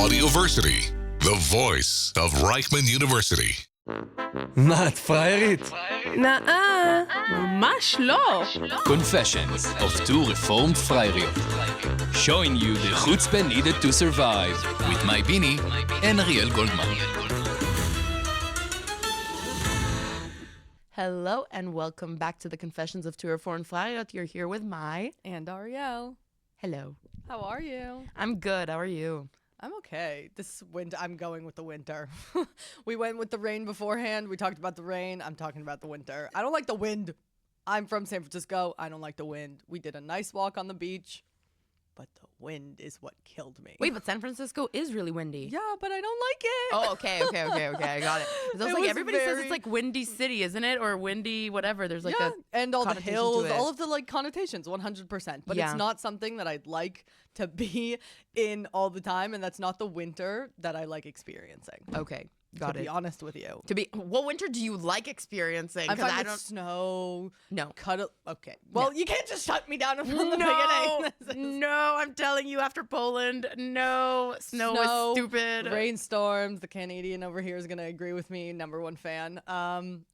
Audioversity, the voice of Reichman University. מה, את פריירית? נאה, ממש לא. Confessions of two reformed Freiriots. Showing you the chutzpah needed to survive. With my Bini and Ariel Goldman. Hello and welcome back to the Confessions of Two Reformed Freiriots. You're here with Mai. And Ariel. Hello. How are you? I'm good. How are you? I'm okay. This winter, I'm going with the winter. We went with the rain beforehand. We talked about the rain. I'm talking about the winter. I don't like the wind. I'm from San Francisco. I don't like the wind. We did a nice walk on the beach, but the wind is what killed me. Wait, but San Francisco is really windy. Yeah, but I don't like it. Oh, okay. I got it. 'Cause I was It like, was everybody says very- it's like windy city, isn't it? Or windy whatever. There's like yeah, and all the connotation to hills, it. all of the like connotations, 100%. But Yeah. it's not something that I'd like to be in all the time, and that's not the winter that I like experiencing. Okay, got to it. be honest with you. What winter do you like experiencing? I'm 'Cause fine I with don't. snow. No. Okay. Well, you can't just shut me down from the No, beginning. no, I'm telling you, after Poland, no, snow is stupid. Rainstorms. The Canadian over here is gonna agree with me. Number one fan.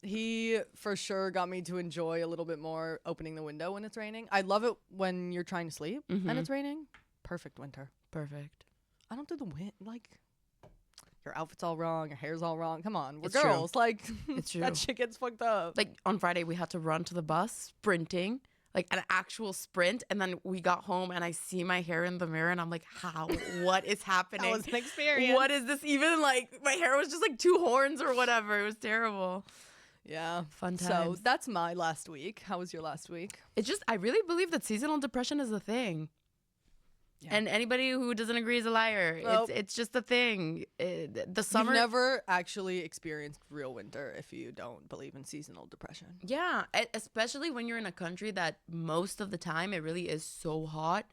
He for sure got me to enjoy a little bit more opening the window when it's raining. I love it when you're trying to sleep and it's raining. Perfect winter. Perfect. I don't do the wind like. Your outfit's all wrong. Your hair's all wrong. Come on, we're It's true. girls. Like It's true. that shit gets fucked up. Like on Friday, we had to run to the bus sprinting, like an actual sprint. And then we got home and I see my hair in the mirror and I'm like, how? What is happening? That was an experience. What is this even? Like my hair was just like two horns or whatever. It was terrible. Yeah. Fun So times. that's my last week. How was your last week? It's just, I really believe that seasonal depression is a thing. Yeah. And anybody who doesn't agree is a liar. Nope. It's just a thing. The summer. You've never actually experienced real winter if you don't believe in seasonal depression. Yeah, especially when you're in a country that most of the time it really is so hot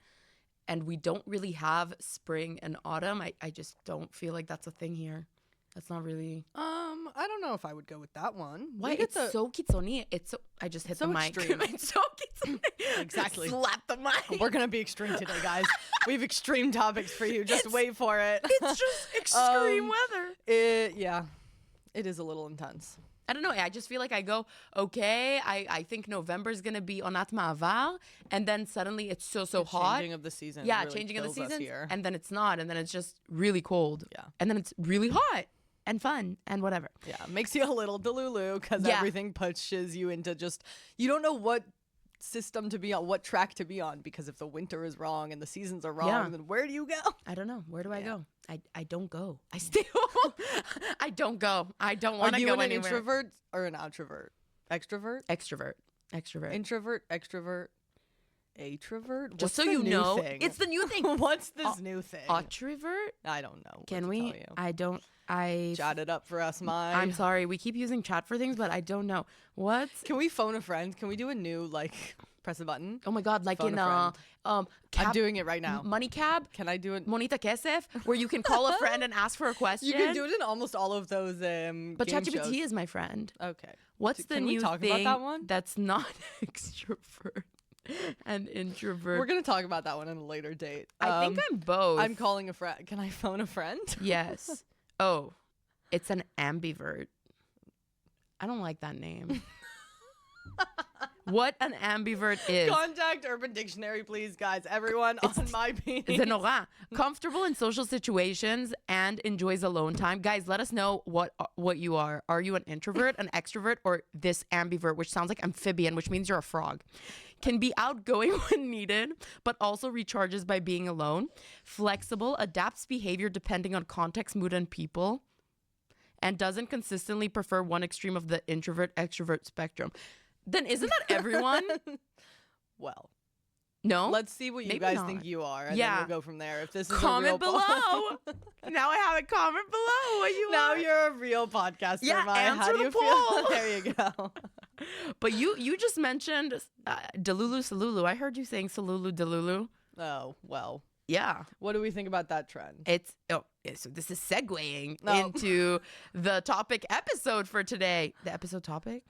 and we don't really have spring and autumn. I just don't feel like that's a thing here. That's not really. I don't know if I would go with that one. Why? We get It's so kitsoni. It's so. I just hit so the mic. extreme. It's so kitsoni. Exactly. Slap the mic. We're gonna be extreme today, guys. We have extreme topics for you. Just wait for it. It's just extreme weather. Yeah, it is a little intense. I don't know. I just feel like I go, okay, I think November's going to be onat ma'avar, and then suddenly it's so hot. Changing of the season. Yeah, really changing of the kills us seasons, here. and then it's not, and then it's just really cold. Yeah. And then it's really hot and fun and whatever. Yeah, makes you a little delulu because Yeah. everything pushes you into just you don't know what system to be on, what track to be on, because if the winter is wrong and the seasons are wrong, Yeah. then where do you go? I don't know. Where do I Yeah. go? I don't go. I still, I don't go. I don't want Are to you go an anywhere. introvert or an outrovert? Extrovert? Extrovert. Introvert? Extrovert? Atrovert? Just What's so the you new know, thing? it's the new thing. What's this new thing? Autrovert? I don't know. what Can to we? tell you. I don't. I. Jot it up for us, Mai. I'm sorry. We keep using chat for things, but I don't know. What's Can we phone a friend? Can we do a new like press a button? Oh my God, like Phone in a cab, I'm doing it right now. Money Cab, Can I do it? Monita Kesef, where you can call a friend and ask for a question. You can do it in almost all of those But game ChatGPT shows. is my friend. Okay. What's the Can we new talk thing about that one? that's not extrovert and introvert? We're gonna talk about that one on a later date. I think I'm both. I'm calling a friend. Can I phone a friend? Yes. Oh, it's an ambivert. I don't like that name. What an ambivert is. Contact Urban Dictionary, please, guys. Everyone on my page. זה נורא. Comfortable in social situations and enjoys alone time. Guys, let us know what you are. Are you an introvert, an extrovert, or this ambivert, which sounds like amphibian, which means you're a frog? Can be outgoing when needed, but also recharges by being alone. Flexible, adapts behavior depending on context, mood, and people. And doesn't consistently prefer one extreme of the introvert-extrovert spectrum. Then isn't that everyone? Well, No? let's see what you Maybe guys not. think you are, and Yeah. then we'll go from there. If this is Comment a real below. Now I have a comment below what you Now are. you're a real podcaster, Yeah, Maya. How answer do the you poll. feel? There you go. But you just mentioned Delulu Salulu. I heard you saying Salulu Delulu. Oh, well. Yeah. What do we think about that trend? So this is segueing No. into the topic episode for today. The episode topic?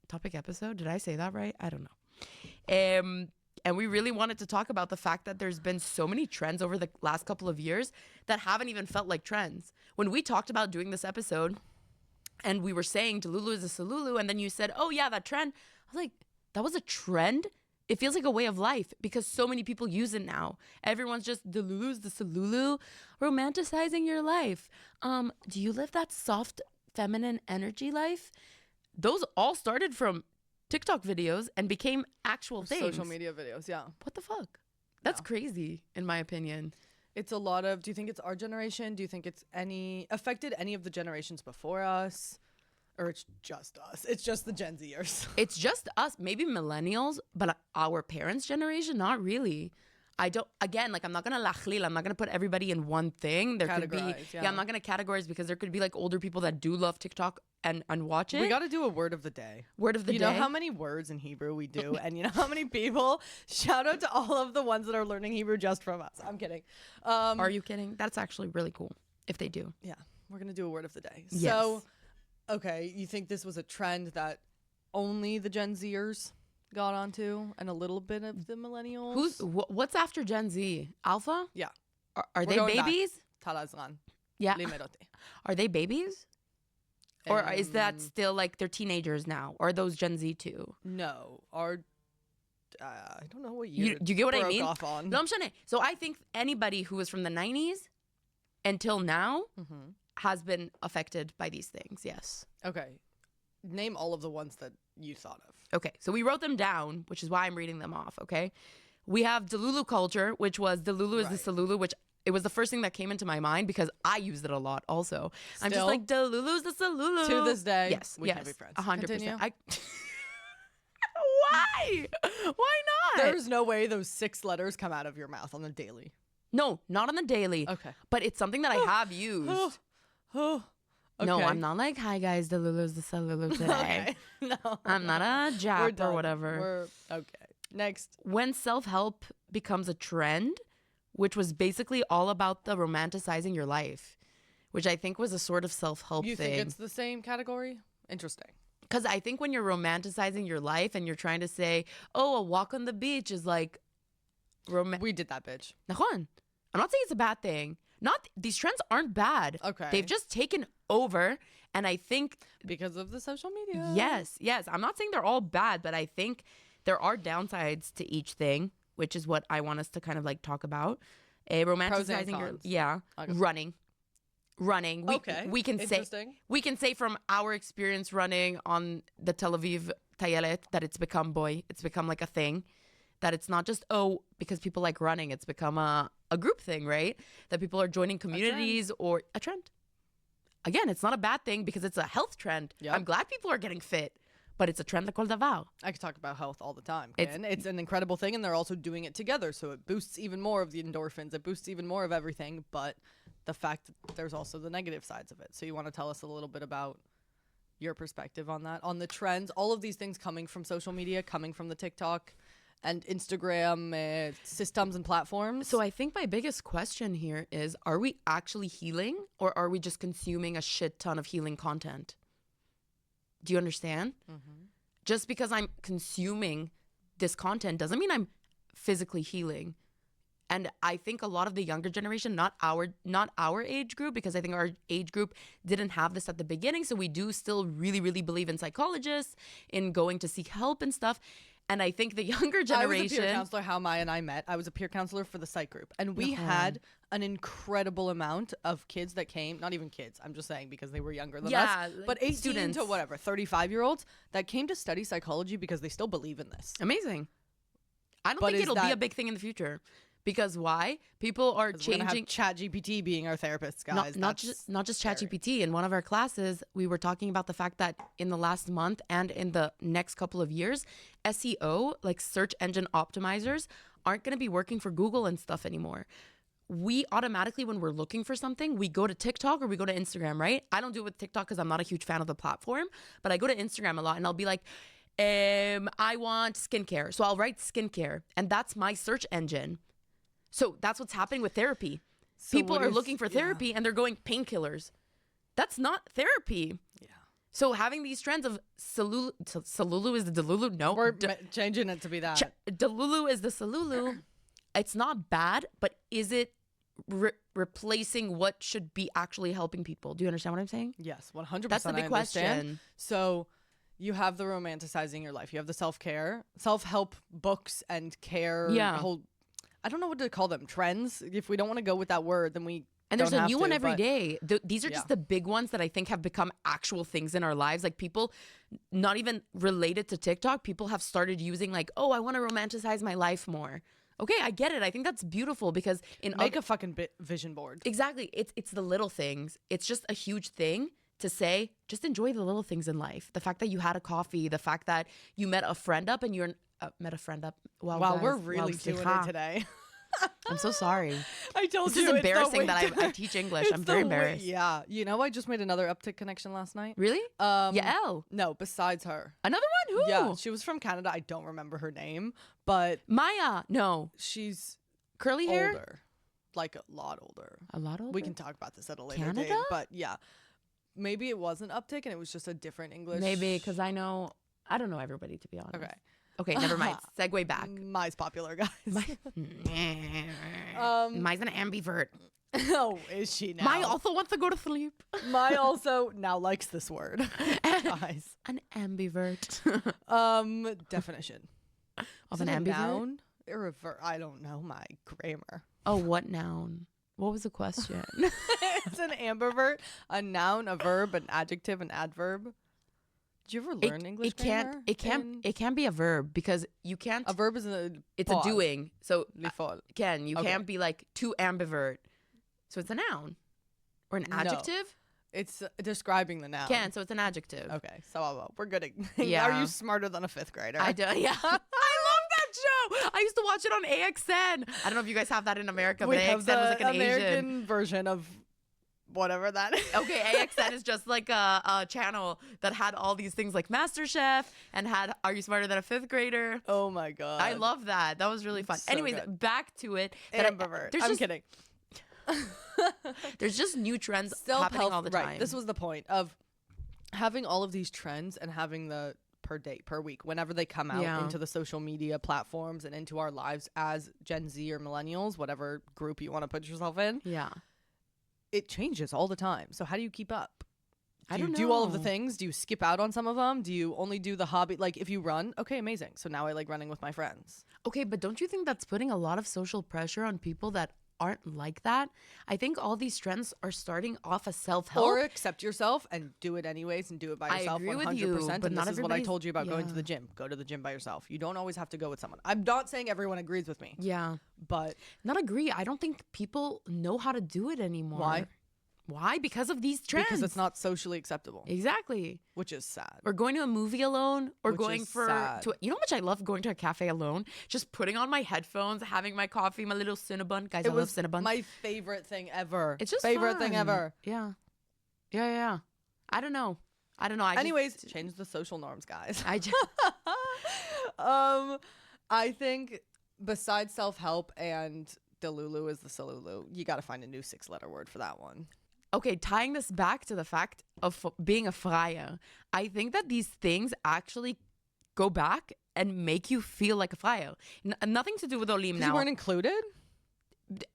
Topic episode? Did I say that right? I don't know. And we really wanted to talk about the fact that there's been so many trends over the last couple of years that haven't even felt like trends. When we talked about doing this episode and we were saying Delulu is a Salulu, and then you said, oh yeah, that trend. I was like, that was a trend? It feels like a way of life because so many people use it now. Everyone's just Delulu's the Salulu, romanticizing your life. Do you live that soft, feminine energy life? Those all started from TikTok videos and became actual things. Social media videos, yeah. What the fuck? That's crazy, in my opinion. It's a lot of, do you think it's our generation? Do you think it's affected any of the generations before us? Or it's just us? It's just the Gen Zers. It's just us, maybe millennials, but our parents' generation, not really. I'm not gonna lachlil. I'm not gonna put everybody in one thing. There could be, I'm not gonna categorize because there could be like older people that do love TikTok and watch it. We got to do a word of the day. Word of the day. You know how many words in Hebrew we do, and you know how many people. Shout out to all of the ones that are learning Hebrew just from us. I'm kidding. Are you kidding? That's actually really cool if they do. Yeah, we're gonna do a word of the day. Yes. So, okay, you think this was a trend that only the Gen Zers got onto, and a little bit of the millennials? What's after Gen Z? Alpha? Yeah. Are they babies? Talazran. Yeah. Limerote. Are they babies? Or is that still like they're teenagers now? Or are those Gen Z too? No. I don't know what year. Do you get what I broke mean? Off on. No, I'm saying. So I think anybody who was from the 90s until now has been affected by these things. Yes. Okay. Name all of the ones that you thought of. Okay. So we wrote them down, which is why I'm reading them off. Okay. We have Delulu culture, which was Delulu is the Salulu, which it was the first thing that came into my mind because I used it a lot also. I'm just like, Delulu's the Salulu. To this day, yes, we yes, can't be friends. 100%. Why? Why not? There's no way those 6 letters come out of your mouth on the daily. No, not on the daily. Okay. But it's something that I have used. Okay. No, I'm not like, hi guys, Delulu's the Salulu today. Okay. No. I'm not a We're Jap done. or whatever. Okay. Next. When self-help becomes a trend, which was basically all about the romanticizing your life, which I think was a sort of self-help You thing. think it's the same category? Interesting. Because I think when you're romanticizing your life and you're trying to say, oh, a walk on the beach is like We did that, bitch. Nakhon. I'm not saying it's a bad thing. These trends aren't bad. Okay. They've just taken over. And I think Because of the social media. yes. I'm not saying they're all bad, but I think there are downsides to each thing, which is what I want us to kind of like talk about. Romanticizing your Okay. running. We can say from our experience running on the Tel Aviv Tayelet that it's become it's become like a thing. That it's not just because people like running, it's become a group thing, right? That people are joining communities or a trend. Again, it's not a bad thing because it's a health trend. Yep. I'm glad people are getting fit, but it's a trend like davar. I could talk about health all the time. It's an incredible thing, and they're also doing it together, so it boosts even more of the endorphins. It boosts even more of everything, but the fact that there's also the negative sides of it. So you want to tell us a little bit about your perspective on that, on the trends, all of these things coming from social media, coming from the TikTok and Instagram systems and platforms. So I think my biggest question here is, are we actually healing or are we just consuming a shit ton of healing content? Do you understand? Just because I'm consuming this content doesn't mean I'm physically healing. And I think a lot of the younger generation, not our age group, because I think our age group didn't have this at the beginning. So we do still really, really believe in psychologists, in going to seek help and stuff. And I think the younger generation. I was a peer counselor, how Maya and I met. I was a peer counselor for the psych group. And we had an incredible amount of kids that came, not even kids, I'm just saying because they were younger than us, like but 18 students. to whatever, 35-year-olds that came to study psychology because they still believe in this. Amazing. I don't But think is it'll be a that- big thing in the future. Because why? People are We're gonna changing. have ChatGPT being our therapist, guys. Not just ChatGPT. In one of our classes, we were talking about the fact that in the last month and in the next couple of years, SEO, like search engine optimizers, aren't going to be working for Google and stuff anymore. We automatically, when we're looking for something, we go to TikTok or we go to Instagram, right? I don't do it with TikTok because I'm not a huge fan of the platform, but I go to Instagram a lot and I'll be like, I want skincare. So I'll write skincare and that's my search engine. So that's what's happening with therapy. So People what are is- looking for therapy and they're going painkillers. That's not therapy. Yeah. So having these trends of Salulu is the Delulu. No, We're changing it to be that. Delulu is the Salulu. It's not bad, but is it replacing what should be actually helping people? Do you understand what I'm saying? Yes, 100%. That's the big question. So you have the romanticizing your life. You have the self-care, self-help books and care. Yeah. I don't know what to call them. Trends. If we don't want to go with that word, then we And there's don't a have new to, one every but- day. These are just the big ones that I think have become actual things in our lives. Like people, not even related to TikTok, people have started using like, oh, I want to romanticize my life more. Okay, I get it. I think that's beautiful because Make a fucking vision board. exactly, it's the little things. It's just a huge thing to say, just enjoy the little things in life. The fact that you had a coffee, the fact that you met a friend up and you're met a friend up. Wow, Wow, guys. we're really Wow, doing slicha. it today. I'm so sorry. I told This you is it's the embarrassing that winter. I teach English. It's I'm the very embarrassed. Yeah, you know, I just made another uptick connection last night. Really? Yael. No, besides her. Another one? Who? Yeah, she was from Canada. I don't remember her name, but Maya. No. she's Curly hair? older, like a lot older. A lot older? We can talk about this at a later Canada? date, but yeah, maybe it was an uptick and it was just a different English. Maybe because I don't know everybody, to be honest. Okay, Okay, never mind. Segue back. Mai's popular, guys. Mai's an ambivert. Oh, is she now? Mai also wants to go to sleep. Mai also now likes this word, guys. An ambivert. Definition Of Is an it a ambivert? noun or a verb? I don't know my grammar. Oh, what noun? What was the question? It's an ambivert, a noun, a verb, an adjective, an adverb. Did you ever learn English grammar? It can't be a verb because you can't. A verb is It's a doing. So Le fall. you Okay. can't be like too ambivert. So it's a noun or an No. adjective. It's describing the noun. Can, so it's an adjective. Okay, so we're good at. Yeah. Are you smarter than a fifth grader? I do. Yeah. I love that show. I used to watch it on AXN. I don't know if you guys have that in America, We but have AXN the was like an American Asian. version of whatever that is. Okay, AXN is just like a channel that had all these things like MasterChef and had Are You Smarter Than a Fifth Grader? Oh my god. I love that. That was really fun. So Anyways, good. back to it. that ambivert. There's I'm just, kidding. There's just new trends happening Self-help, all the time. right? This was the point of having all of these trends and having the per day, per week, whenever they come out Yeah. into the social media platforms and into our lives as Gen Z or millennials, whatever group you want to put yourself in. Yeah. It changes all the time. So how do you keep up? I Do you don't do all of the know. things? Do you skip out on some of them? Do you only do the hobby? Like if you run, okay, amazing. So now I like running with my friends. Okay, but don't you think that's putting a lot of social pressure on people that aren't like that? I think all these trends are starting off as self-help. Or accept yourself and do it anyways and do it by I yourself agree 100%. with you, but and not this is what I everybody's- told you about going to yeah. the gym. Go to the gym by yourself. You don't always have to go with someone. I'm not saying everyone agrees with me, Yeah. but Not agree. I don't think people know how to do it anymore. Why? Why? Because of these trends. because it's not socially acceptable, Exactly. which is sad. Or going to a movie alone, or Which going is for sad. you know how much I love going to a cafe alone, just putting on my headphones, having my coffee, my little Cinnabon. Guys, I love Cinnabon. my favorite thing ever. It's just favorite thing fun. ever. Yeah. Yeah. I don't know. I Anyways, change the social norms, guys. I just I think besides self-help and Delulu is the Salulu, you got to find a new 6-letter word for that one. okay, tying this back to the fact of being a Freier, I think that these things actually go back and make you feel like a Freier. Nothing to do with Olim You now. weren't included?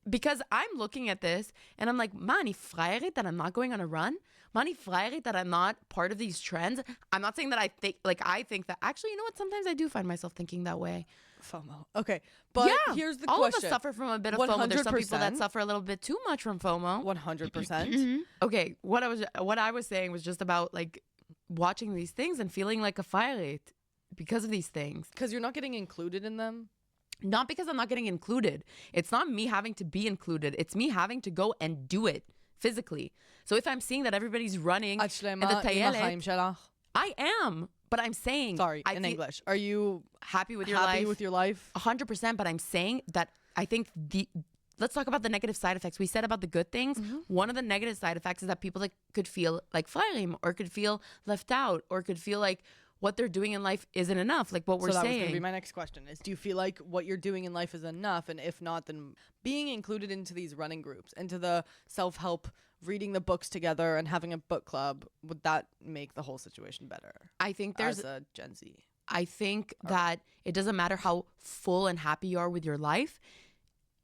Because I'm looking at this and I'm like, Mani Freier that I'm not going on a run? Mani Freier that I'm not part of these trends? I'm not saying that I think that, actually, you know what? Sometimes I do find myself thinking that way. FOMO. Okay, but yeah, here's the all question. of us suffer from a bit of FOMO. There's some people that 100%. suffer a little bit too much from FOMO. 100%. Okay, what I was saying was just about like watching these things and feeling like a fire because of these things. Because you're not getting included in them. Not because I'm not getting included. It's not me having to be included. It's me having to go and do it physically. So if I'm seeing that everybody's running and the tayelet, I am. But I'm saying, Sorry, I in feel English. Are you happy with your happy life? with your life? 100%. But I'm saying that I think let's talk about the negative side effects. We said about the good things. One of the negative side effects is that people could feel like freirim or could feel left out or could feel like, what they're doing in life isn't enough. Like what we're so that saying. was going to be my next question is, do you feel like what you're doing in life is enough? And if not, then being included into these running groups, into the self-help, reading the books together and having a book club, would that make the whole situation better? I think there's as a Gen Z. I think that it doesn't matter how full and happy you are with your life.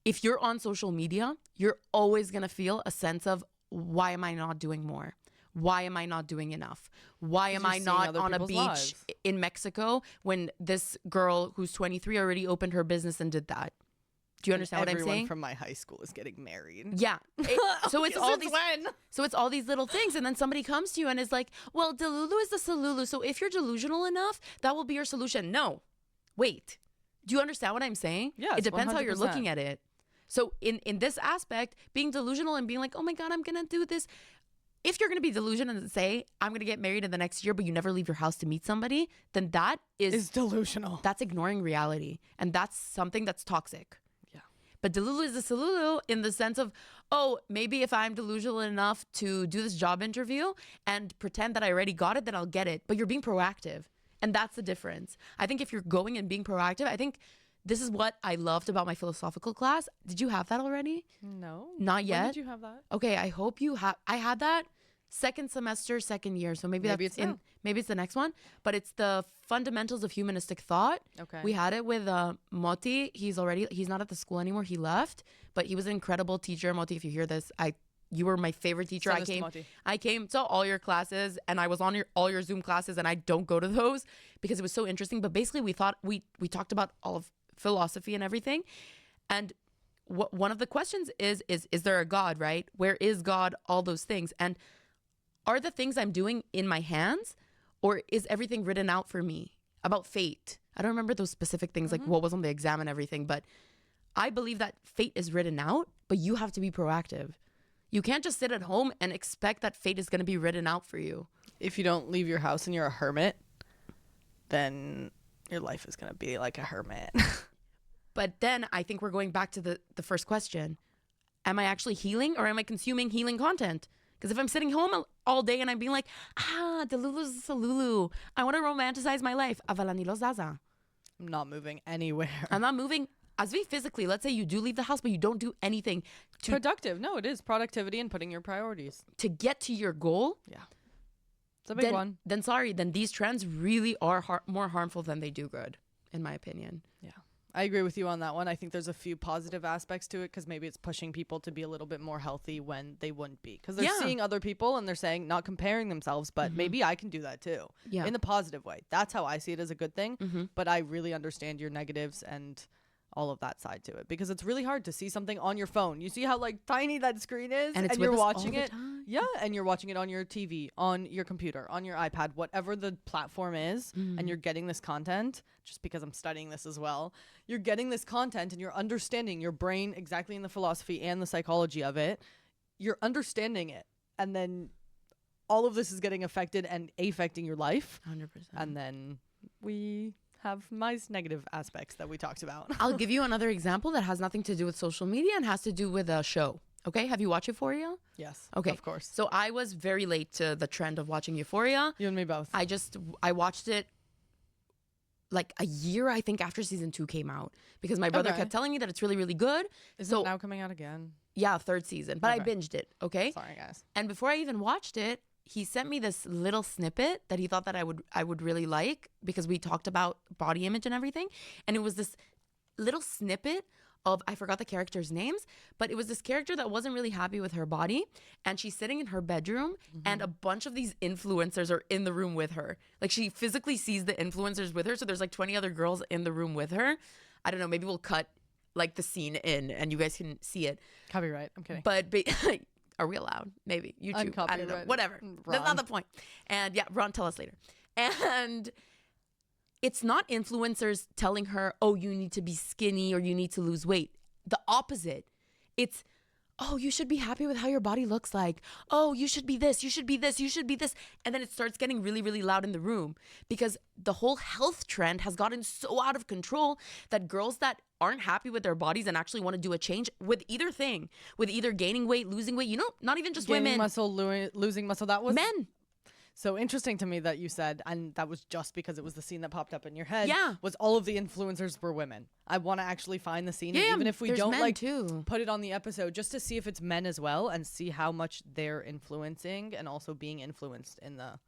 If you're on social media, you're always going to feel a sense of, why am I not doing more? Why am I not doing enough? Why am I not on a beach lives. in Mexico when this girl who's 23 already opened her business and did that? Do you understand what I'm Everyone saying? from my high school is getting married. Yeah. So it's all Since these. when? So it's all these little things, and then somebody comes to you and is like, "Well, Delulu is the Salulu. So if you're delusional enough, that will be your solution." No, wait. Do you understand what I'm saying? Yes, It depends how you're 100%. looking at it. So in this aspect, being delusional and being like, "Oh my God, I'm gonna do this." If you're gonna be delusional and say, "I'm gonna get married in the next year," but you never leave your house to meet somebody, then that Is delusional. that's ignoring reality, and that's something that's toxic. Yeah. But Delulu is a Salulu in the sense of, oh, maybe if I'm delusional enough to do this job interview and pretend that I already got it, then I'll get it. But you're being proactive. And that's the difference. I think if you're going and being proactive, I think this is what I loved about my philosophical class. Did you have that already? No. Not yet? When did you have that? Okay, I hope you have. I had that second semester, second year. So maybe Maybe that's it's now. maybe it's the next one. But it's the fundamentals of humanistic thought. Okay. We had it with Moti. He's not at the school anymore. He left, but he was an incredible teacher. Moti, if you hear this, you were my favorite teacher. Send this to Moti. I came to all your classes, and I was on all your Zoom classes, and I don't go to those because it was so interesting. But basically, we talked about all of philosophy and everything, and one of the questions is there a God, right? Where is God? All those things. And are the things I'm doing in my hands, or is everything written out for me? About fate. I don't remember those specific things, like what was on the exam and everything, but I believe that fate is written out, but you have to be proactive. You can't just sit at home and expect that fate is going to be written out for you. If you don't leave your house and you're a hermit, then your life is going to be like a hermit. But then I think we're going back to the first question. Am I actually healing, or am I consuming healing content? Because if I'm sitting home all day and I'm being like, Delulu's Salulu, I want to romanticize my life. Avalani lo zaza. I'm not moving anywhere. I'm not moving. Asvi, physically, let's say you do leave the house, but you don't do anything Productive. No, it is productivity and putting your priorities. to get to your goal. Yeah. It's a big one. Then these trends really are more harmful than they do good, in my opinion. Yeah. I agree with you on that one. I think there's a few positive aspects to it because maybe it's pushing people to be a little bit more healthy when they wouldn't be. Because they're seeing other people and they're saying, not comparing themselves, but maybe I can do that too. Yeah. In the positive way. That's how I see it as a good thing. But I really understand your negatives and all of that side to it because it's really hard to see something on your phone. You see how like tiny that screen is And it's you're with us all watching the it. time. Yeah, and you're watching it on your TV, on your computer, on your iPad, whatever the platform is, and you're getting this content just because I'm studying this as well. You're getting this content and you're understanding your brain exactly in the philosophy and the psychology of it. You're understanding it. And then all of this is getting affected and affecting your life. 100%. And then we have nice negative aspects that we talked about. I'll give you another example that has nothing to do with social media and has to do with a show. Okay, have you watched Euphoria? Yes. Okay, Of course. So I was very late to the trend of watching Euphoria. You and me both. I watched it like a year, I think, after season 2 came out because my brother Okay. kept telling me that it's really, really good. Is so it now coming out again? yeah, third season, but I Okay. binged it. Okay, Sorry, guys. and before I even watched it, he sent me this little snippet that he thought that I would really like because we talked about body image and everything, and it was this little snippet of, I forgot the characters' names, but it was this character that wasn't really happy with her body, and she's sitting in her bedroom, and a bunch of these influencers are in the room with her. Like, she physically sees the influencers with her, so there's like 20 other girls in the room with her. I don't know, maybe we'll cut like the scene in and you guys can see it. Copyright. I'm kidding. But are we allowed? Maybe YouTube. I don't know. Uncopyrighted. Whatever. That's not the point. And yeah, Ron, tell us later. And it's not influencers telling her, oh, you need to be skinny or you need to lose weight. The opposite. It's, oh, you should be happy with how your body looks like. Oh, you should be this, you should be this, you should be this. And then it starts getting really, really loud in the room because the whole health trend has gotten so out of control that girls that aren't happy with their bodies and actually want to do a change with either thing, with either gaining weight, losing weight, not even just Gaining women, muscle, losing muscle. That was men. So interesting to me that you said, and that was just because it was the scene that popped up in your head. Yeah. Was all of the influencers were women. I want to actually find the scene, Yeah, even if we there's don't men like too. put it on the episode, just to see if it's men as well and see how much they're influencing and also being influenced in the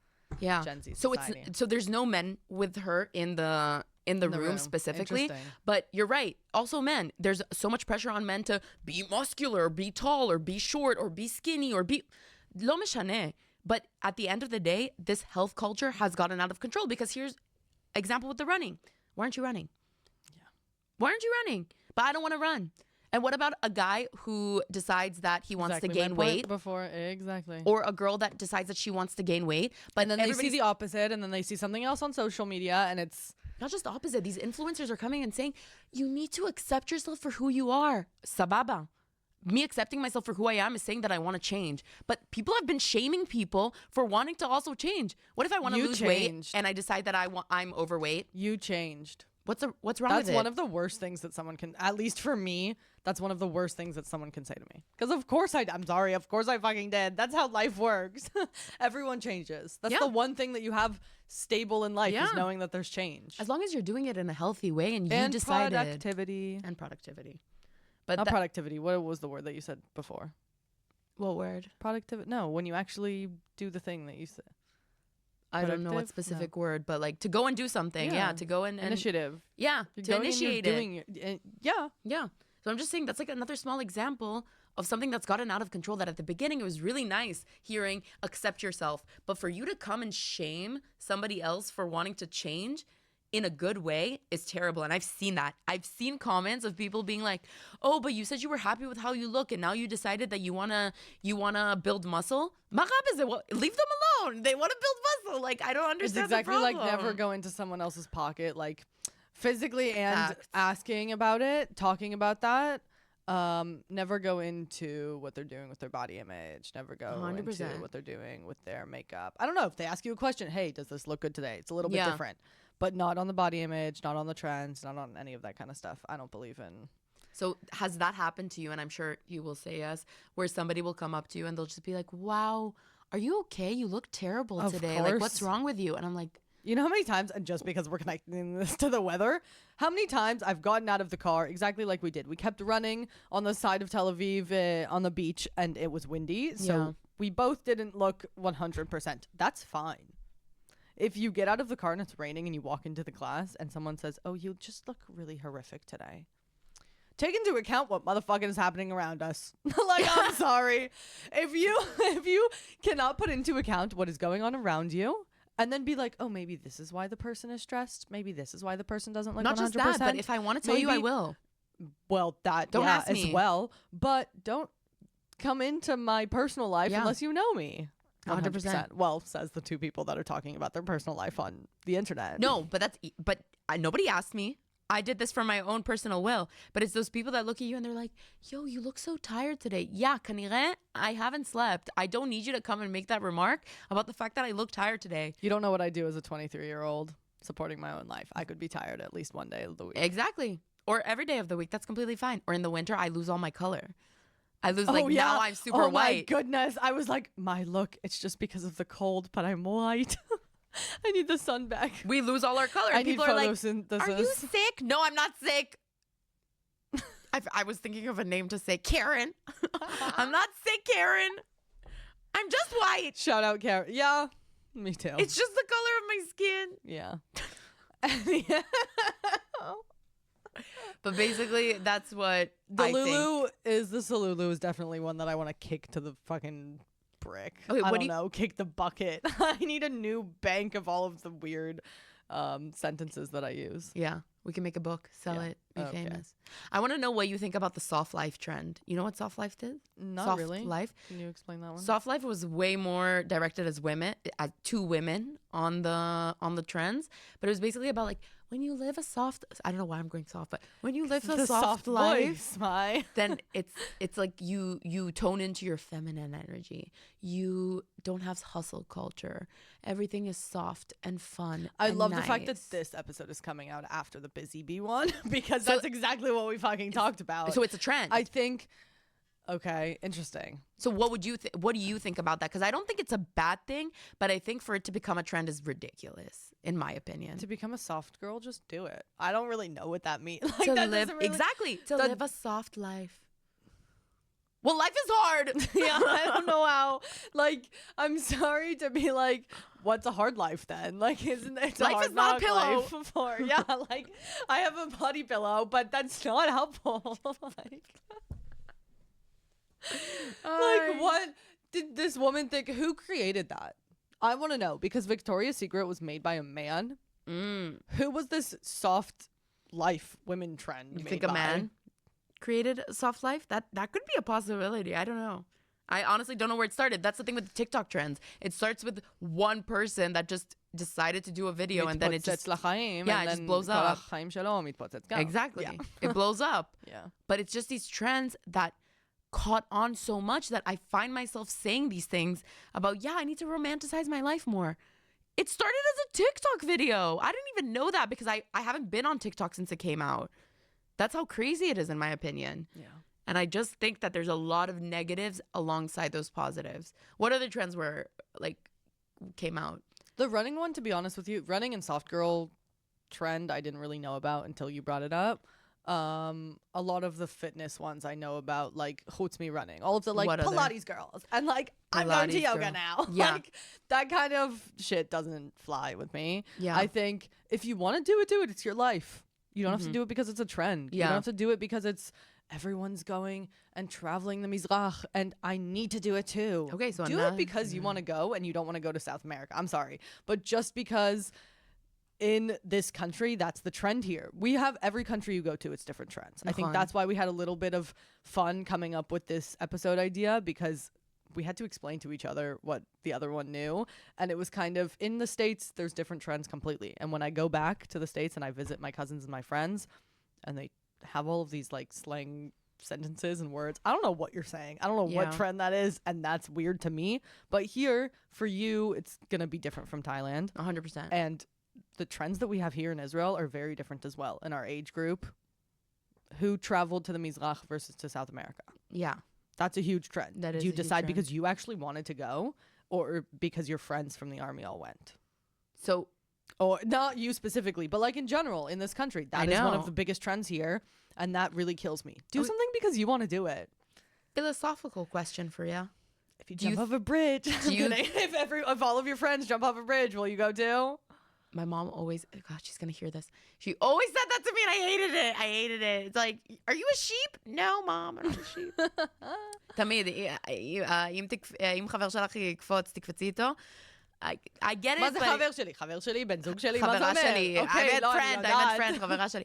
Gen Z society. So there's no men with her in the room specifically, Interesting. but you're right. Also men, there's so much pressure on men to be muscular, be tall, or be short, or be skinny, or be lo meshane. But at the end of the day, this health culture has gotten out of control because here's example with the running. Why aren't you running? Yeah. Why aren't you running? But I don't want to run. And what about a guy who decides that he wants to My gain point weight? before. Exactly. Or a girl that decides that she wants to gain weight, but And then they see everybody's the opposite, and then they see something else on social media, and it's not just the opposite. These influencers are coming and saying, you need to accept yourself for who you are. Sababa. Me accepting myself for who I am is saying that I want to change. But people have been shaming people for wanting to also change. What if I want to You lose weight changed. and I decide that I'm overweight? you changed. What's wrong That's with it? one of the worst things that someone can, at least for me, that's one of the worst things that someone can say to me. Because of course I'm sorry, of course I fucking did. That's how life works. Everyone changes. That's Yeah. the one thing that you have stable in life is Yeah. knowing that there's change. As long as you're doing it in a healthy way and you And decided. productivity. And productivity. But Not productivity. What was the word that you said before? what word? Productivity. No, when you actually do the thing that you said. I don't know what Productive? specific word, but like to go and do something. Yeah, to go and Initiative. yeah, You're to going and you're initiate it. doing yeah. Yeah. So I'm just saying that's like another small example of something that's gotten out of control that at the beginning it was really nice hearing accept yourself. But for you to come and shame somebody else for wanting to change in a good way is terrible. And I've seen that. I've seen comments of people being like, oh, but you said you were happy with how you look and now you decided that you wanna build muscle. Leave them alone. They wanna build muscle. Like I don't It's understand exactly the like problem. never go into someone else's pocket, like physically and Facts. asking about it, talking about that. Never go into what they're doing with their body image. Never go 100%. into what they're doing with their makeup. I don't know if they ask you a question. Hey, does this look good today? It's a little bit Yeah. different, but not on the body image, not on the trends, not on any of that kind of stuff. I don't believe in. So has that happened to you? And I'm sure you will say yes, where somebody will come up to you and they'll just be like, wow, are you okay? You look terrible Of today. Like, what's course. wrh with you? And I'm like, You know how many times, and just because we're connecting this to the weather, how many times I've gotten out of the car exactly like we did. We kept running on the side of Tel Aviv on the beach, and it was windy. So Yeah. we both didn't look 100%. That's fine. If you get out of the car and it's raining and you walk into the class and someone says, oh, you just look really horrific today. Take into account what motherfucking is happening around us. Like, I'm sorry. If you cannot put into account what is going on around you, and then be like, oh, maybe this is why the person is stressed. Maybe this is why the person doesn't look 100%. not just that, but if I want to tell you, I Maybe- will. Well, that Don't yeah, ask as me. well. But don't come into my personal life Yeah. unless you know me. 100%. Well, says the two people that are talking about their personal life on the internet. No, but nobody asked me. I did this for my own personal will. But it's those people that look at you and they're like, yo, you look so tired today. Yeah, kanire, I haven't slept. I don't need you to come and make that remark about the fact that I look tired today. You don't know what I do as a 23-year-old supporting my own life. I could be tired at least one day of the week. Exactly. Or every day of the week. That's completely fine. Or in the winter, I lose all my color. I lose, now I'm super oh white. my goodness. I was like, my look, it's just because of the cold, but I'm white. I need the sun back. We lose all our color. I need People are like, photosynthesis. are you sick? No, I'm not sick. I was thinking of a name to say Karen. I'm not sick, Karen. I'm just white. Shout out, Karen. Yeah, me too. It's just the color of my skin. yeah. But basically, that's what The I Lulu think. is the Salulu is definitely one that I want to kick to the fucking brick. Okay, I what don't do you- know, kick the bucket. I need a new bank of all of the weird sentences that I use. Yeah, we can make a book, sell Yeah. it, be Okay. famous. I want to know what you think about the soft life trend. You know what soft life is? Not soft really. life. Can you explain that one? Soft life was way more directed as women, as to women on the trends, but it was basically about like when you live a soft. I don't know why I'm going soft, but when you live a the soft life, voice, my. then it's like you tone into your feminine energy. You don't have hustle culture. Everything is soft and fun. I and love the fact that nice. this episode is coming out after the Busy Bee one because So- that's exactly what we fucking talked about. So it's a trend. I think Okay, interesting. So what do you think about that? Because I don't think it's a bad thing, but I think for it to become a trend is ridiculous, in my opinion. To become a soft girl, just do it. I don't really know what that means. Like, To that live doesn't really- exactly to that- live a soft life. Well, life is hard. Yeah, I don't know how. Like, I'm sorry to be like, what's a hard life then? Like, isn't it? Life is not a pillow. Yeah, like I have a body pillow, but that's not helpful. Like, what did this woman think? Who created that? I want to know, because Victoria's Secret was made by a man. Who was this soft life women trend? You made think a by? man created a soft life? That could be a possibility. I don't know. I honestly don't know where it started. That's the thing with the TikTok trends. It starts with one person that just decided to do a video and then it just blows up. Exactly. Yeah. It blows up. Yeah. But it's just these trends that caught on so much that I find myself saying these things about, I need to romanticize my life more. It started as a TikTok video. I didn't even know that because I haven't been on TikTok since it came out. That's how crazy it is, in my opinion. Yeah. And I just think that there's a lot of negatives alongside those positives. What other trends came out? The running one, to be honest with you, running and soft girl trend I didn't really know about until you brought it up. A lot of the fitness ones I know about, like Chutz Me running, all of the What other? Pilates girls, and like I'm going to Pilates yoga girl. now. Yeah. Like that kind of shit doesn't fly with me. Yeah. I think if you want to do it. It's your life. You don't have to do it because it's a trend. You Yeah. don't have to do it because it's everyone's going and traveling the Mizrach, and I need to do it too. Okay, so do it because you want to go and you don't want to go to South America. I'm sorry, but just because in this country, that's the trend here. We have every country you go to, it's different trends. I think נכון. that's why we had a little bit of fun coming up with this episode idea, because we had to explain to each other what the other one knew. And it was kind of, in the States, there's different trends completely. And when I go back to the States and I visit my cousins and my friends, and they have all of these like slang sentences and words, I don't know what you're saying. I don't know what Yeah. trend that is. And that's weird to me. But here, for you, it's going to be different from Thailand. 100%. And the trends that we have here in Israel are very different as well in our age group. Who traveled to the Mizrach versus to South America? Yeah. That's a huge trend. That is Do you a huge decide trend. because you actually wanted to go, or because your friends from the army all went? So Or not you specifically, but like in general in this country, that is one know. of the biggest trends here, and that really kills me. Do Okay. something because you want to do it. philosophical question for you. If you Do you jump off a bridge, do you- if all of your friends jump off a bridge, will you go too? My mom always, God, she's going to hear this. She always said that to me and I hated it. It's like, are you a sheep? No, mom, I'm not a sheep. תמיד, אם חבר שלך יקפוץ, תקפצי איתו. I get it, מה זה but... חבר שלי? חבר שלי, בן זוג שלי, מה זה חברה אומר? שלי. אוקיי, I לא, meant אני friend, יודעת. חברה שלי.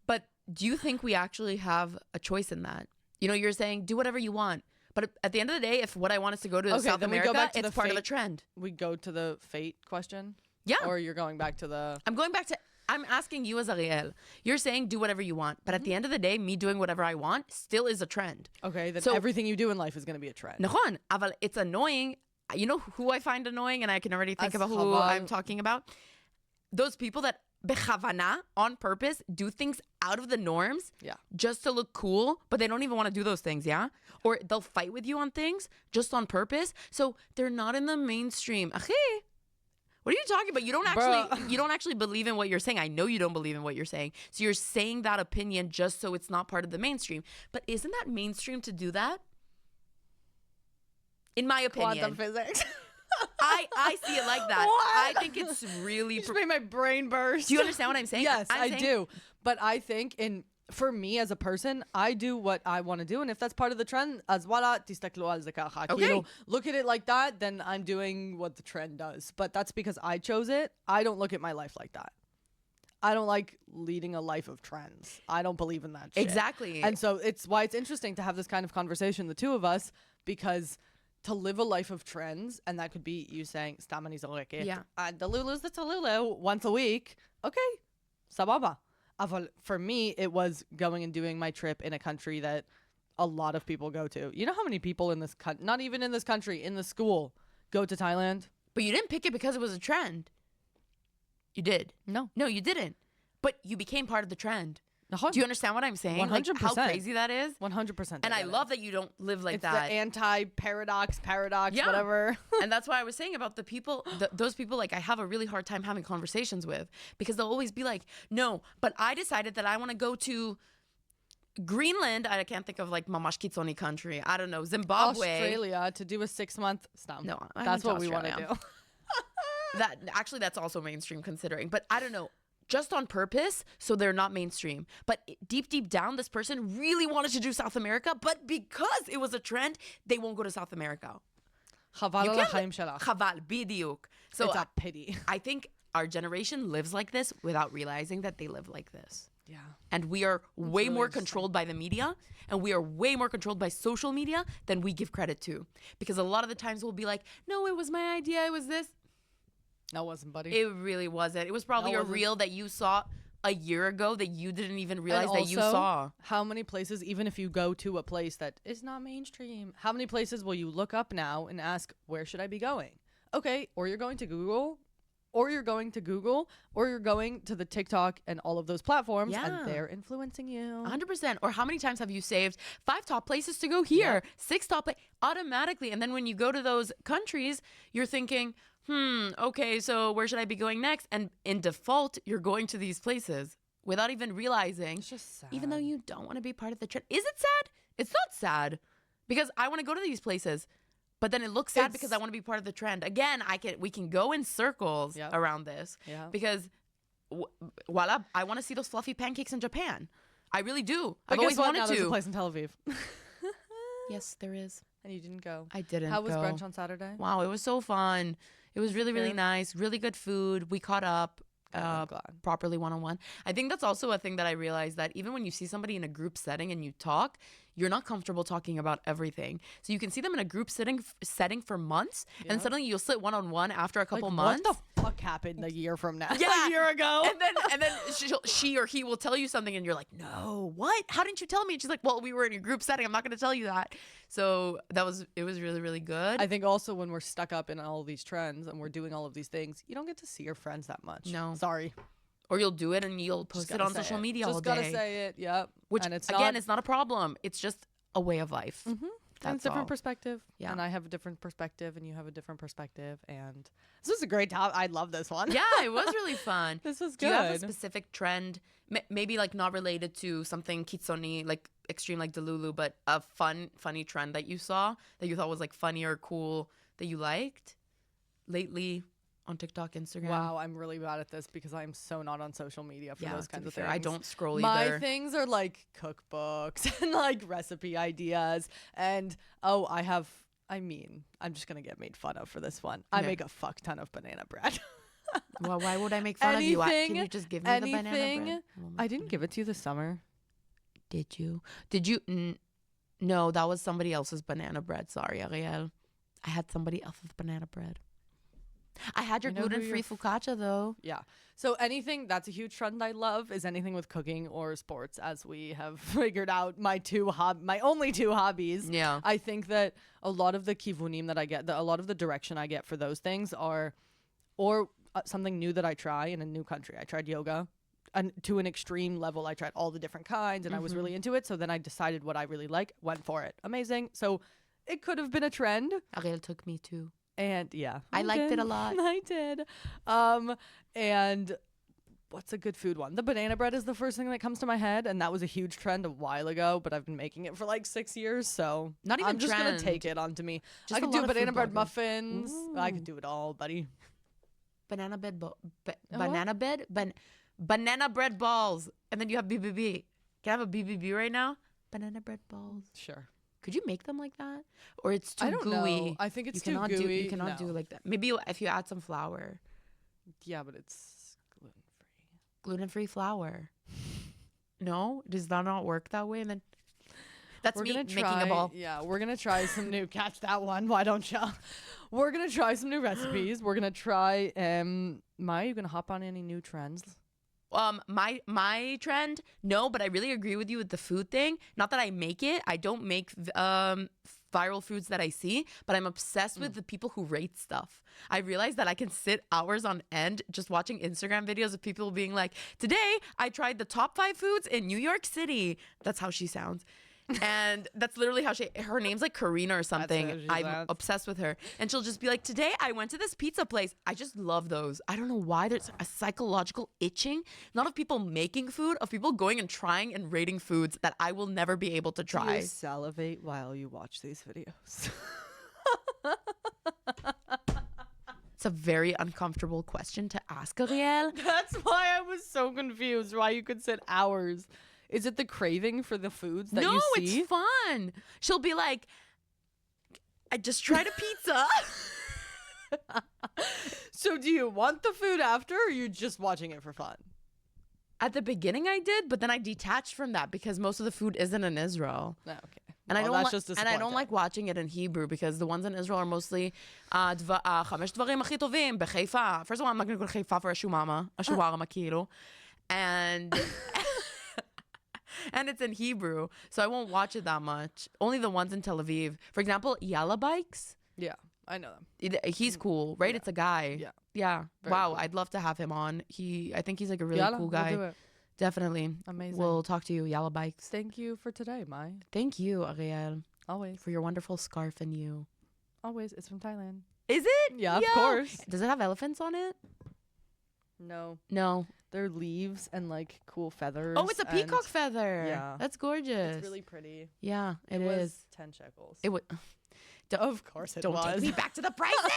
But do you think we actually have a choice in that? You know, you're saying, do whatever you want. But at the end of the day, if what I want is to go to Okay, South then we go America, back to it's the part of the fate- trend. We go to the fate question? Yeah. Or you're going back to the... I'm going back to, I'm asking you as Ariel. You're saying do whatever you want. But at the end of the day, me doing whatever I want still is a trend. Okay, then So- everything you do in life is going to be a trend. נכון, אבל it's annoying. You know who I find annoying, and I can already think As about who חבל. I'm talking about? Those people that בכוונה, on purpose, do things out of the norms Yeah. just to look cool, but they don't even want to do those things, yeah? Or they'll fight with you on things just on purpose. So they're not in the mainstream. Achi, what are you talking about? You don't actually believe in what you're saying. I know you don't believe in what you're saying. So you're saying that opinion just so it's not part of the mainstream. But isn't that mainstream to do that? In my opinion. Quantum physics. I see it like that. What? I think it's really... You just made my brain burst. Do you understand what I'm saying? Yes, I'm I saying- do. But I think for me as a person, I do what I want to do. And if that's part of the trend, as voila, תסתכלו על זה ככה. Okay. כאילו, look at it like that, then I'm doing what the trend does. But that's because I chose it. I don't look at my life like that. I don't like leading a life of trends. I don't believe in that shit. Exactly. And so it's why it's interesting to have this kind of conversation, the two of us, because to live a life of trends, and that could be you saying, סתם אני זורקת, Yeah. the Lulu's the Talulu once a week. Okay, sababa. אבל for me, it was going and doing my trip in a country that a lot of people go to. You know how many people in this country, not even in this country, in the school, go to Thailand? But you didn't pick it because it was a trend. You did. No. No, you didn't. But you became part of the trend. Do you understand what I'm saying? Like, how 100%. crazy that is? 100%. And I love that you don't live like it's that. the anti-paradox, Yeah. whatever. And that's why I was saying about the people, those people, like, I have a really hard time having conversations with, because they'll always be like, no, but I decided that I want to go to Greenland. I can't think of like Mamash Kitsoni country. I don't know, Zimbabwe. Australia to do a 6-month stump. No, I that's went what to we want to Australia. do. That's also mainstream considering, but I don't know. Just on purpose, so they're not mainstream. But deep down, this person really wanted to do South America, but because it was a trend, they won't go to South America. Chaval You al can't haim shelach. Chaval, bidiuk. So It's a pity. I think our generation lives like this without realizing that they live like this. Yeah. And we are way really more interesting. controlled by the media, and we are way more controlled by social media than we give credit to. Because a lot of the times we'll be like, no, it was my idea, it was this. No, it wasn't, buddy. It really wasn't. It was probably No, it a wasn't. reel that you saw a year ago that you didn't even realize And that you also, saw. How many places, even if you go to a place that is not mainstream, how many places will you look up now and ask, where should I be going? Okay, or you're going to Google, or you're going to the TikTok and all of those platforms, Yeah. and they're influencing you. 100%. Or how many times have you saved 5 top places to go here, 6 top automatically? And then when you go to those countries, you're thinking, okay, so where should I be going next? And in default, you're going to these places without even realizing, It's just sad. even though you don't want to be part of the trend. Is it sad? It's not sad, because I want to go to these places. But then it looks sad because I want to be part of the trend. Again, we can go in circles Yep. around this Yeah. because voila, I want to see those fluffy pancakes in Japan. I really do. But I've always guess what? wanted Now there's a to. place in Tel Aviv. Yes, there is. And you didn't go. I didn't How was go. brunch on Saturday? Wow, it was so fun. It was really, really Good. nice. Really good food. We caught up I'm glad. properly one-on-one. I think that's also a thing that I realized, that even when you see somebody in a group setting and you talk, you're not comfortable talking about everything. So you can see them in a group setting for months, and suddenly you'll sit one-on-one after a couple months. What the fuck happened a year from now? Yeah. A year ago. And then she or he will tell you something, and you're like, no, what? How didn't you tell me? And she's like, well, we were in a group setting. I'm not going to tell you that. So it was really, really good. I think also when we're stuck up in all of these trends and we're doing all of these things, you don't get to see your friends that much. No. Sorry. Or you'll do it and you'll post it gotta on say social it. media Just all gotta day. say it. Yep. Which, and it's again, not, it's not a problem. It's just a way of life. and That's it's a different all. perspective. Yeah. And I have a different perspective, and you have a different perspective. And this was a great topic. I love this one. Yeah, it was really fun. This was Do you have a good. specific trend, maybe like not related to something kitsoni, like extreme, like Delulu, but a funny trend that you saw that you thought was like funny or cool that you liked lately on TikTok, Instagram? Wow, I'm really bad at this because I'm so not on social media for Yeah, those to kinds be of fair, things. I don't scroll My either. things are like cookbooks and like recipe ideas. And I'm just going to get made fun of for this one. I Okay. make a fuck ton of banana bread. Well, why would I make fun of you? Can Anything- you just give me the banana bread? I didn't give it to you this summer. Did you? No, that was somebody else's banana bread. Sorry, Ariel. I had somebody else's banana bread. I had your I know who gluten-free you're focaccia, though. Yeah. So anything that's a huge trend I love is anything with cooking or sports, as we have figured out my only two hobbies. Yeah. I think that a lot of the kivunim that I get, a lot of the direction I get for those things are, or something new that I try in a new country. I tried yoga. And to an extreme level, I tried all the different kinds, and I was really into it. So then I decided what I really like, went for it. Amazing. So it could have been a trend. Ariel took me too. And yeah, I liked it a lot. I did. And what's a good food one? The banana bread is the first thing that comes to my head, and that was a huge trend a while ago. But I've been making it for like 6 years, so Not even I'm just gonna trend. take it onto me. Just I could a do lot of banana food bread bloggers. muffins. I could Ooh. do it all, buddy. Banana bread, what? banana bread balls, and then you have BBB. Can I have a BBB right now? Banana bread balls. Sure. Could you make them like that, or it's too I don't gooey? know. I think it's you too cannot gooey. You cannot do No. like that. Maybe if you add some flour, Yeah, but it's gluten free. gluten-free flour. No, does that not work that way? And then that's me making a ball. Yeah, we're gonna try some new. Catch that one. Why don't you? We're gonna try some new recipes. We're gonna try. Maya, you gonna hop on any new trends? My trend, no, but I really agree with you with the food thing. Not that I make it. I don't make viral foods that I see, but I'm obsessed with the people who rate stuff. I realize that I can sit hours on end just watching Instagram videos of people being like, today I tried the top 5 foods in New York City. That's how she sounds. And that's literally how her name's like Karina or something. I'm obsessed with her. And she'll just be like, today I went to this pizza place. I just love those. I don't know why there's a psychological itching, not of people making food, of people going and trying and rating foods that I will never be able to try. Do you salivate while you watch these videos? It's a very uncomfortable question to ask, Ariel. That's why I was so confused why you could sit hours. Is it the craving for the foods that you see? No, it's fun. She'll be like, I just tried a pizza. So do you want the food after, or are you just watching it for fun? At the beginning I did, but then I detached from that because most of the food isn't in Israel. Oh, okay. And That's I don't like watching it in Hebrew because the ones in Israel are mostly חמש דברים הכי טובים בחיפה. First of all, I'm not going to go to Haifa for a shawarma כאילו. And and it's in Hebrew, so I won't watch it that much. Only the ones in Tel Aviv. For example, Yalla Bikes. Yeah, I know them. He's cool, right? Yeah. It's a guy. Yeah. Yeah. Very Wow, cool. I'd love to have him on. I think he's like a really Yalla, cool we'll guy. do it. Definitely. Amazing. We'll talk to you, Yalla Bikes. Thank you for today, Mai. Thank you, Ariel, Always. for your wonderful scarf and you. Always. It's from Thailand. Is it? Yeah, of course. Does it have elephants on it? No. No. They're leaves and like cool feathers. Oh, it's a peacock and feather. yeah. That's gorgeous. It's really pretty. Yeah, it was is. 10 shekels. It would. Of course it Don't was. take me back to the prices.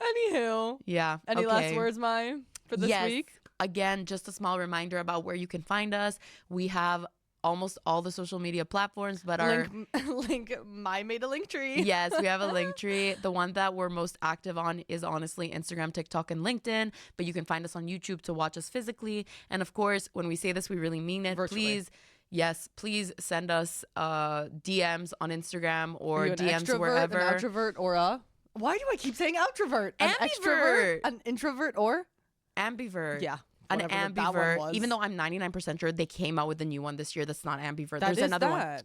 Anywho. Yeah. Any okay. link words, Mai, for this Yes. week? Again, just a small reminder about where you can find us. We have almost all the social media platforms, but our Mai made a link tree. yes, we have a link tree. The one that we're most active on is honestly Instagram, TikTok, and LinkedIn. But you can find us on YouTube to watch us physically. And of course, when we say this, we really mean it. Virtually. Please send us DMs on Instagram or Are you an DMs extrovert, wherever. an outrovert, or a... Why do I keep saying outrovert? An extrovert, Ambivert. an introvert, or... Ambivert. Yeah. An whatever that one ambivert. was. Even though I'm 99% sure they came out with a new one this year that's not ambivert. That There's is another that. one.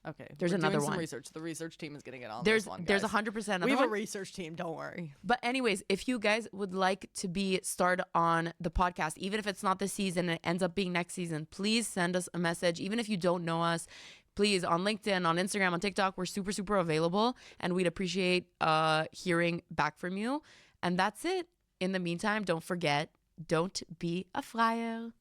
Okay. There's we're another doing some one. research. The research team is getting it on There's this one, there's guys. 100% another We have a one. research team. Don't worry. But anyways, if you guys would like to be starred on the podcast, even if it's not this season, it ends up being next season, please send us a message. Even if you don't know us, please, on LinkedIn, on Instagram, on TikTok, we're super, super available. And we'd appreciate hearing back from you. And that's it. In the meantime, don't forget, don't be a flyer.